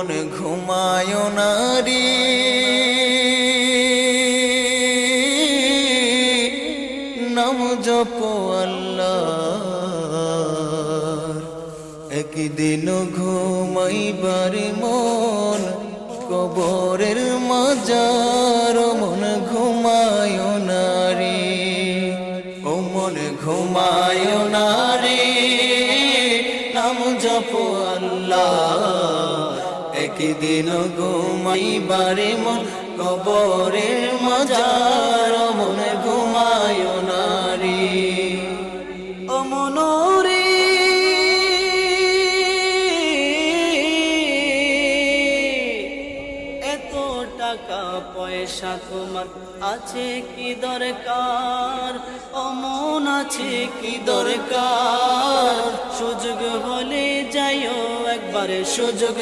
মন ঘুমায় না রে, নাম জপ আল্লাহর। একদিন ঘুমাইবার মন কবরের মাজার, মন ঘুমায় না রে, ও মন ঘুমায় না রে, নাম জপ আল্লাহ। একদিন ঘুমাইবার মন কবরের মাজার, মন ঘুমায় না রে, ও মনোরে টাকা পয়সা তোমার আছে কি দরকার, অমন আছে কি দরকার, সুযোগ হলে যাইও একবারে, সুযোগ